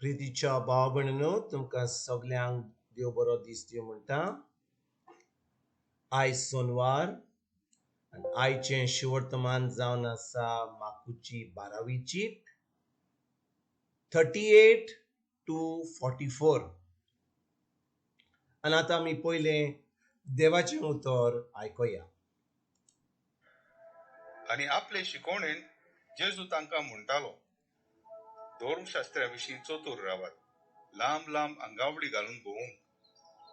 प्रितीच्या भाव भयणीनो तुमकां सगल्यांक देव बरो दीस दिवं म्हणटा. आयज सोनवार आनी आयचें शिवर्तमान जावन आसा माकुची 12वीची 38 to 44. आनी आतां आमी पयलें देवाचें उतर आयकोया. आनी आपले शिकवणेन जेजू तांकां म्हणटालो, धर्मशास्त्रा विशीं चतूर रावात. लांब लांब आंगावडी घालून भोवूंक,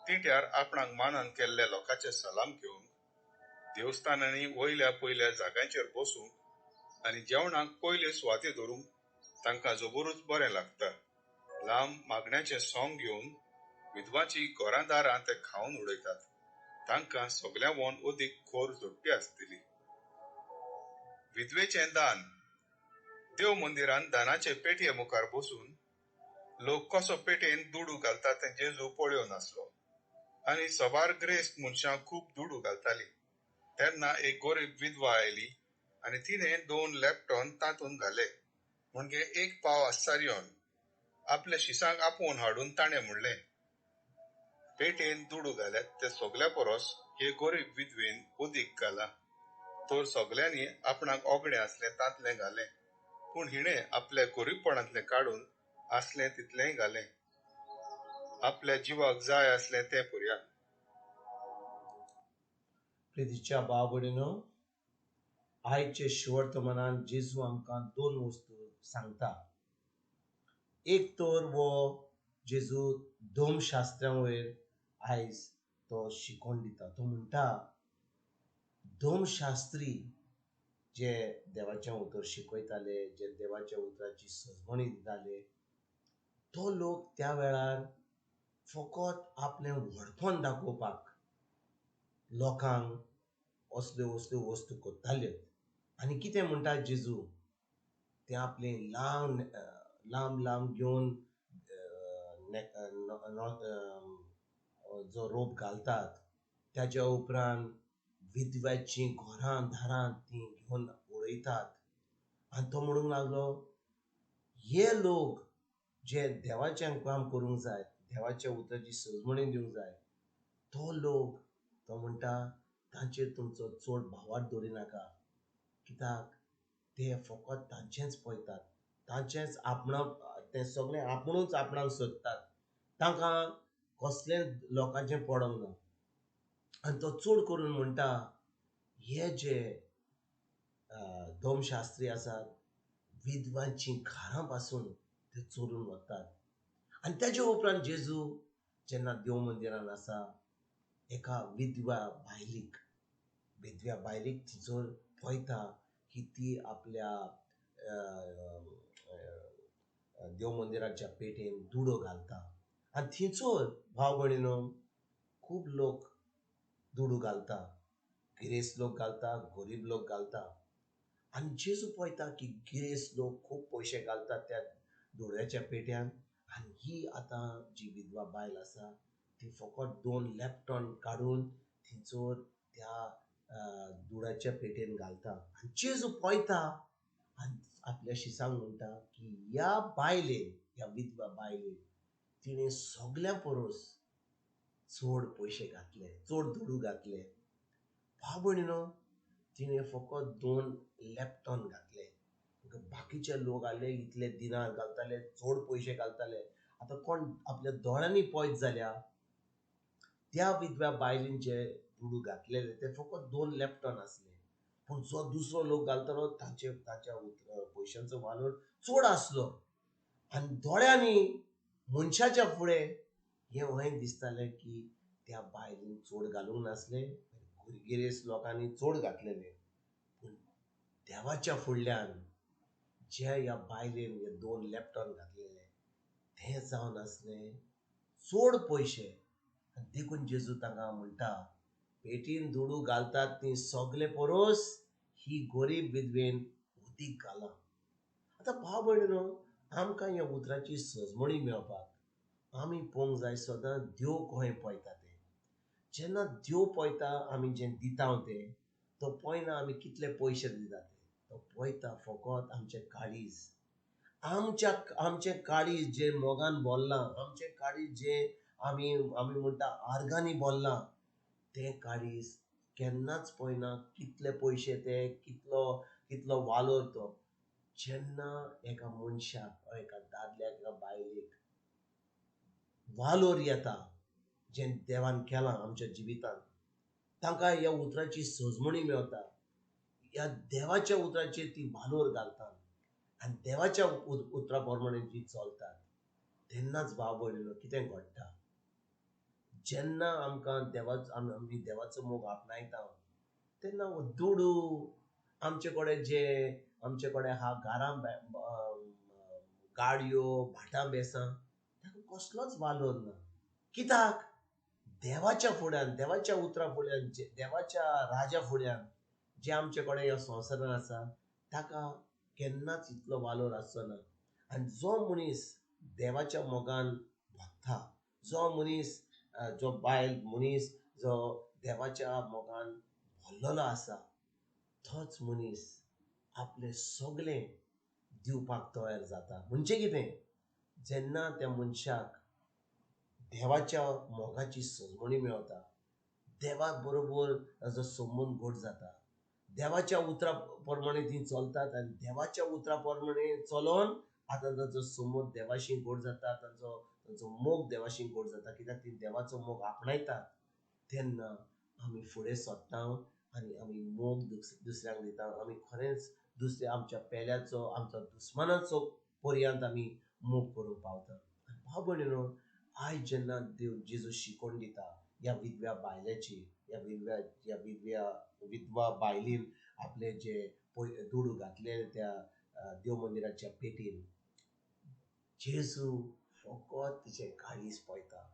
तिट्यार आपणाक मानान केल्ल्या लोकांचे सलाम घेवंक, देवस्थानांनी वयल्या पयल्या जाग्यांचेर बसूंक आनी जेवणाक पयले सुवाते धरूंक तांकां जबरूच बरें लागता. लांब मागण्याचें सोंग घेवन विधवाची घरां दारां ते खावन उडयतात. तांकां सगळ्यांवन अदीक खोर जोडटी आसतली. विधवेचें दान. देव मंदिरांत दानाचे पेटये मुखार बसून लोक कसो पेटयेन दुडू घालता तें जेजू पळयो नासलो. आनी सवार ग्रेस्त मनशां खूब दुडू घालताली. तेन्ना एक गरीब विधवा आयली आनी तिणें 2 लॅपटॉन तातूंत घाले. म्हणजे 1 पाव आश्चर्योन आपल्या शिसांक आपोवन हाडून ताणें म्हणलें, पेटयेन दुडू घाल्यात ते सगल्या परस हे गरीब विधवेन अदीक घाला. तर सगल्यांनी आपणाक ओगणें आसलें तातलें घालें, पूण हिणें आपल्या गरीबपणांतलें काडून आसलें तितलेंय घालें. आपल्या जिवाक जाय आसलें तें पुर्या. प्रितीच्या भाव भयणीनो, आयचे शिवर्तमानान जेजू आमकां 2 वस्तू सांगता. एक तर वो जेजू धर्मशास्त्रां वयर आयज तो शिकोवन दिता. तो म्हणटा, धर्मशास्त्री जे देवाचें उतर शिकयताले, जे देवाच्या उतराची सजमणी दिताले, तो लोक त्या वेळार फकत आपलें व्हडपण दाखोवपाक लोकांक असल्यो असल्यो वस्तू करताल्यो. आनी कितें म्हणटा जेजू, ते आपले लांब लांब घेवन जो रोप घालतात, त्याच्या उपरांत विधव्याची घरां दारां ती घेवन उडयतात. आनी तो म्हणूंक लागलो, हे लोक जे देवाचें काम करूंक जाय, देवाच्या उतराची सजमणी दिवंक जाय, तो लोक तो म्हणटा तांचेर तुमचो चड भावार्थ दवरिनाका. कित्याक ते फकत तांचेंच पळयतात, तांचेंच ते सगळें आपुणूच आपणाक सोदतात. तांकां कसलें लोकांचें पडोंक ना. आनी तो चड करून म्हणटा, हे जे धर्मशास्त्री आसात, विधवांची घरां पासून ते चोरून वतात. आनी तेजे उपरांत जेजू जेन्ना देव मंदिरान आसा, एका विधव्या बायलीक थंयसर पळयता की ती आपल्या देव मंदिराच्या पेटयेन दुडो घालता. आनी थंयसर भाव भयणीनो, खूब लोक दुडू घालता. गिरेस्त लोक घालता, गरीब लोक घालता. आनी जेजू पळयता की गिरेस्त लोक खूब पयशे घालतात त्या दुडयाच्या पेट्यान. आनी ही आतां जी विधवा बायल आसा, ती फकत 2 लॅपटॉन काडून थंयसर त्या दुडाच्या पेटयेन घालता. आनी जेजू पळयता आनी आपल्या शिसांक म्हणटा की ह्या विधवा बायलेन तिणें सगल्या परस चड पयशे घातले, चड दुडू घातले. भाव भयणीनो, तिणें फकत 2 लॅपटॉन घातले. बाकीचे लोक आले इतले दिनार घालताले, चड पयशे घालताले. आतां कोण आपल्या दोळ्यांनी पळयत जाल्यार त्या विधव्या बायलेन जे दुडू घातलेले ते फकत 2 लॅपटॉन आसले. पूण जो दुसरो लोक घालतालो ताच्या पयशांचो वालोर चड आसलो. आनी दोळ्यांनी मनशाच्या फुडें हें अशें दिसतालें की त्या बायलेन चड घालूंक नासले, गिरेस्त लोकांनी चड घातलेले. पूण देवाच्या फुडल्यान जे ह्या बायलेन हे 2 लॅपटॉन घातलेले, ते जावन आसले चड पयशे. आनी देखून जेजू तांकां म्हणटा, पेटीन दुडू घालतात ती सगले परस ही गरीब विधवेन अदीक घाला. आतां भाव भयणीनो, आमकां ह्या उतराची सजमणी मेळपाक आमी पळोवंक जाय सदां देव कशें पळयता तें. जेन्ना देव पळयता आमी जें दिता तें, तो पळयना आमी कितले पयशे दिता ते. तो पळयता फकत आमचें काळीज. आमच्या आमचे काळीज जे मोगान बोलला, आमचे काळीज जे आम्ही आम्ही म्हणटा आर्गांनी बोलला, ते काळीज केन्नाच पळयना कितले पयशे ते कितलो कितलो वालोर तो. जेन्ना एका मनशाक एका दादल्याक एका बायलेक वालोर येता, जे देवान केलां आमच्या जिवितांत, तांकां ह्या उतराची सजमणी मेळटा, ह्या देवाच्या उतराचेर ती वालोर घालतात आनी देवाच्या उतरा प्रमाणे जी चलतात, तेन्नाच भाव भयणीनो कितें घडटा. जेन्ना आमकां आमी देवाचो मोग आपणायता, तेन्ना हो दुडू आमचे कडेन जे आमचे कडेन आहा घरां गाडयो भाटां बेसां, ताका कसलोच वालोर ना. कित्याक? देवाच्या फुड्यान, देवाच्या उतरा फुड्यान, देवाच्या राजा फुड्यान जे आमचे कडेन ह्या संवसारान आसा, ताका केन्नाच इतलो वालोर आसचो ना. आनी जो मनीस देवाच्या मोगान भोगता, जो मनीस जो बायल मनीस जो देवाच्या मोगान भरलेलो आसा, तोच मनीस आपले सगळें दिवपाक तयार जाता. म्हणजे कितें? जेन्ना त्या मनशाक देवाच्या मोगाची सजमणी मेळटा, देवा बरोबर ताजो संबंद घट जाता, देवाच्या उतरा प्रमाणे ती चलतात आनी देवाच्या उतरा प्रमाणे चलोन आतां ताजो संबंद देवाशी घट जाता, ताजो ताजो मोग देवाशी घट जाता. कित्याक ती देवाचो मोग आपणायता, तेन्ना आमी फुडें सरता आनी आमी मोग दुसऱ्यांक दिता. आमी खरेंच दुसऱ्या आमच्या पेल्याचो आमच्या दुस्मानाचो पर्यंत आमी मोग करूंक पावता. आनी भाव भयणीनो, आयज जेन्ना देव जेजू शिकोण दिता ह्या विधव्या बायलेची, विधवा बायलीन आपले जे दुडू घातले त्या देव मंदिराच्या पेटीन, जेजू फकत तिचे काळीज पळयता.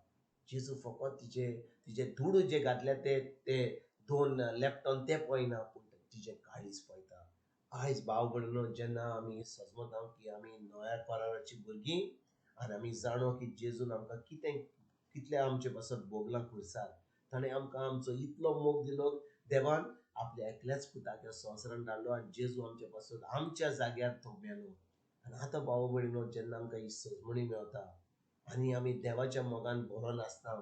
जेजू फकत तिचे दुडू जे घातले ते 2 लेपटॉन ते पळयना, पूण तिचे काळीज पळयता. आयज भाव भयणीनो, जेन्ना आमी सजमता की आमी नव्या कराराची भुरगीं आनी आमी जाणो की जेजून आमकां कितले आमचे पासत भोगलां खुर्सार, ताणें आमकां आमचो इतलो मोग दिलो. देवान आपल्या एकल्याच पुताक ह्या संवसारान धाडलो आनी जेजू आमचे पासत आमच्या जाग्यार तो मेलो. आनी आतां भाव भयणीनो, जेन्ना आमकां ही सजमणी मेळटा आनी आमी देवाच्या मोगान भरोन आसता,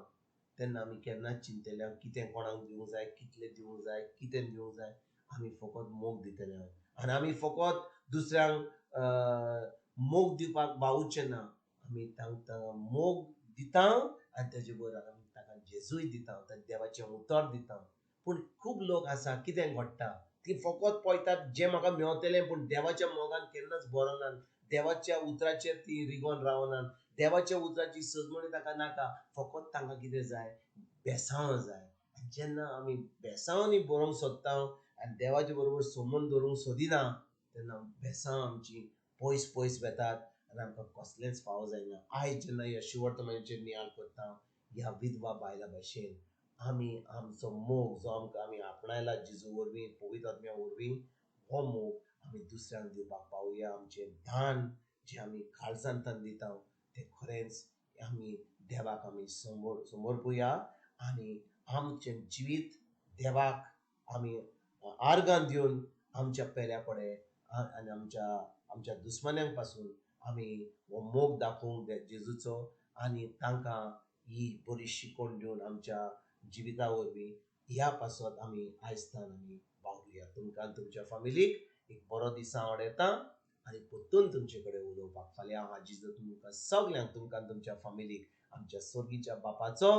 तेन्ना आमी केन्नाच चिंतलें कितें कोणाक दिवंक जाय, कितलें दिवंक जाय, कितें दिवंक जाय. आमी फकत मोग दितले आनी आमी फकत दुसऱ्यांक मोग दिवपाक भावुचे ना. आमी तांकां मोग दिता आनी तेजे बरोबर आमी ताका जेजूय दिता, देवाचें उतर दिता. पूण खूब लोक आसा, कितें घडटा, ती फकत पळयतात जें म्हाका मेळटलें, पूण देवाच्या मोगान केन्नाच भरोनात, देवाच्या उतराचेर ती रिगोन रावनात, देवाच्या उतराची सजमणी ताका नाका. फकत तांकां कितें जाय? बेसांव जाय. जेन्ना आमी बेसांवांनी भरोंक सोदता आनी देवाचे बरोबर संबंद दवरूंक सोदिना, तेन्ना बेसांव आमची पयस पयस वेतात आनी आमकां कसलेंच फावो जायना. आयज जेन्ना ह्या शिवर्तमाचेर नियाळ करता, ह्या विधवा बायला भाशेन आमी आमचो मोग जो आमकां आमी आपणायला जेजू वरवीं पवित्र आत्म्या वरवीं, हो मोग आमी दुसऱ्यांक दिवपाक पावुया. आमचें दान जें आमी काळजांतल्यान दिता, तें खरेंच आमी देवाक आमी समर्पुया आनी आमचें जिवीत देवाक आमी आर्गां दिवन आमच्या पेल्या कडेन आनी आमच्या दुस्मान्यांक पासून आमी हो मोग दाखोवंक जाय जेजूचो आनी तांकां ही बरी शिकोण दिवन आमच्या जिविता वरवीं ह्या पासत आमी आयजतान आमी पावुया. तुमकां तुमच्या फॅमिलीक एक बरो दीस हांव येता आनी परतून तुमचे कडेन उलोवपाक. फाल्यां हांव जेजू तुमकां सगल्यांक तुमकां तुमच्या फॅमिलीक आमच्या स्वर्गीच्या बापाचो,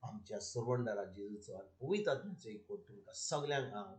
आमच्या सर्वंडारा जेजूचो आनी पवित्र आत्म्याचो एक तुमकां सगल्यांक हांव